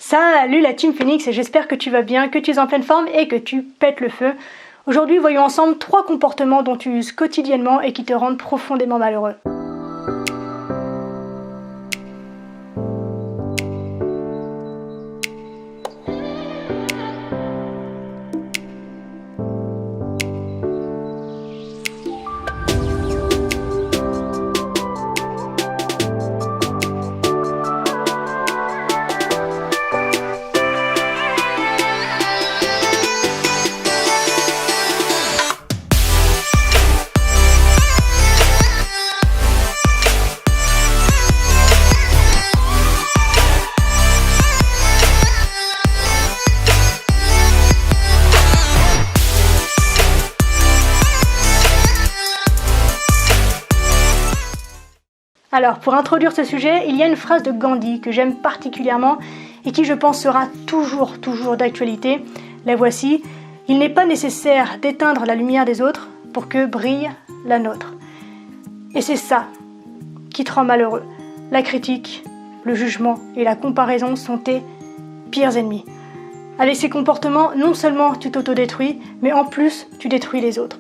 Salut la Team Phoenix et j'espère que tu vas bien, que tu es en pleine forme et que tu pètes le feu. Aujourd'hui, voyons ensemble 3 comportements dont tu uses quotidiennement et qui te rendent profondément malheureux. Alors, pour introduire ce sujet, il y a une phrase de Gandhi que j'aime particulièrement et qui, je pense, sera toujours d'actualité. La voici: il n'est pas nécessaire d'éteindre la lumière des autres pour que brille la nôtre. Et c'est ça qui te rend malheureux. La critique, le jugement et la comparaison sont tes pires ennemis. Avec ces comportements, non seulement tu t'autodétruis, mais en plus, tu détruis les autres.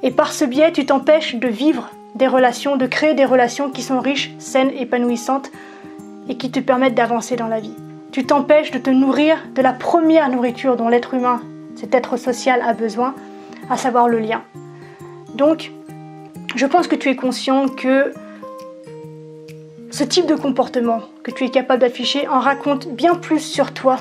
Et par ce biais, tu t'empêches de vivre des relations, de créer des relations qui sont riches, saines, épanouissantes et qui te permettent d'avancer dans la vie. Tu t'empêches de te nourrir de la première nourriture dont l'être humain, cet être social, a besoin, à savoir le lien. Donc, je pense que tu es conscient que ce type de comportement que tu es capable d'afficher en raconte bien plus sur toi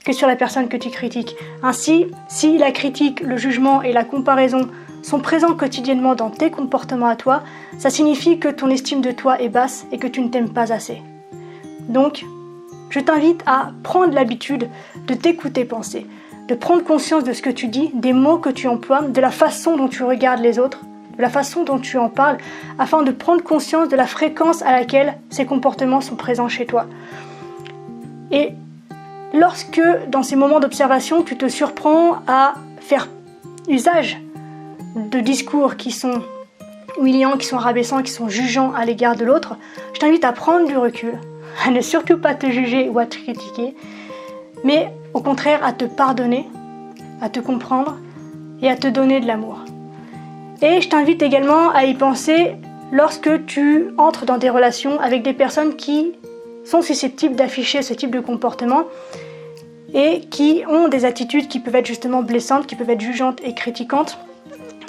que sur la personne que tu critiques. Ainsi, si la critique, le jugement et la comparaison sont présents quotidiennement dans tes comportements à toi, ça signifie que ton estime de toi est basse et que tu ne t'aimes pas assez. Donc, je t'invite à prendre l'habitude de t'écouter penser, de prendre conscience de ce que tu dis, des mots que tu emploies, de la façon dont tu regardes les autres, de la façon dont tu en parles, afin de prendre conscience de la fréquence à laquelle ces comportements sont présents chez toi. Et lorsque, dans ces moments d'observation, tu te surprends à faire usage de discours qui sont humiliants, qui sont rabaissants, qui sont jugeants à l'égard de l'autre, je t'invite à prendre du recul, à ne surtout pas te juger ou à te critiquer, mais au contraire à te pardonner, à te comprendre et à te donner de l'amour. Et je t'invite également à y penser lorsque tu entres dans des relations avec des personnes qui sont susceptibles d'afficher ce type de comportement et qui ont des attitudes qui peuvent être justement blessantes, qui peuvent être jugeantes et critiquantes.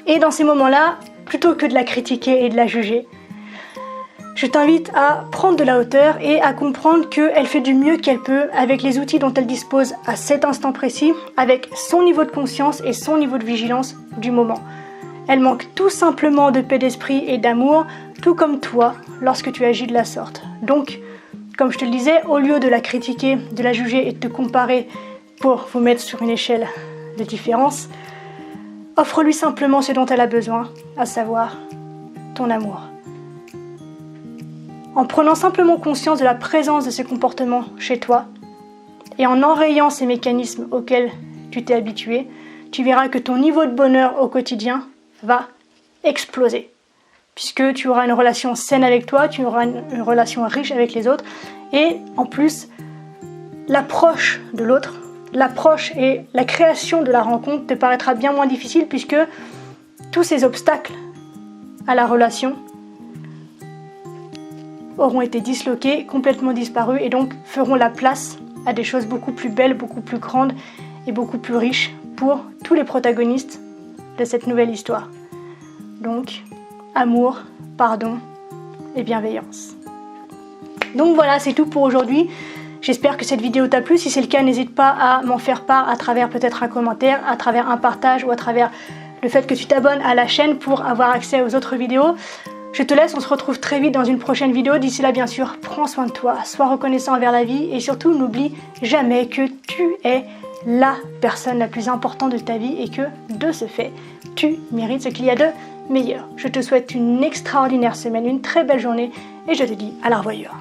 Et dans ces moments-là, plutôt que de la critiquer et de la juger, je t'invite à prendre de la hauteur et à comprendre qu'elle fait du mieux qu'elle peut avec les outils dont elle dispose à cet instant précis, avec son niveau de conscience et son niveau de vigilance du moment. Elle manque tout simplement de paix d'esprit et d'amour, tout comme toi, lorsque tu agis de la sorte. Donc, comme je te le disais, au lieu de la critiquer, de la juger et de te comparer pour vous mettre sur une échelle de différence, offre-lui simplement ce dont elle a besoin, à savoir ton amour. En prenant simplement conscience de la présence de ces comportements chez toi et en enrayant ces mécanismes auxquels tu t'es habitué, tu verras que ton niveau de bonheur au quotidien va exploser. Puisque tu auras une relation saine avec toi, tu auras une relation riche avec les autres et en plus, l'approche de l'autre, l'approche et la création de la rencontre te paraîtra bien moins difficile puisque tous ces obstacles à la relation auront été disloqués, complètement disparus et donc feront la place à des choses beaucoup plus belles, beaucoup plus grandes et beaucoup plus riches pour tous les protagonistes de cette nouvelle histoire. Donc, amour, pardon et bienveillance. Donc voilà, c'est tout pour aujourd'hui. J'espère que cette vidéo t'a plu. Si c'est le cas, n'hésite pas à m'en faire part à travers peut-être un commentaire, à travers un partage ou à travers le fait que tu t'abonnes à la chaîne pour avoir accès aux autres vidéos. Je te laisse, on se retrouve très vite dans une prochaine vidéo. D'ici là, bien sûr, prends soin de toi, sois reconnaissant envers la vie et surtout, n'oublie jamais que tu es la personne la plus importante de ta vie et que, de ce fait, tu mérites ce qu'il y a de meilleur. Je te souhaite une extraordinaire semaine, une très belle journée et je te dis à la revoyure.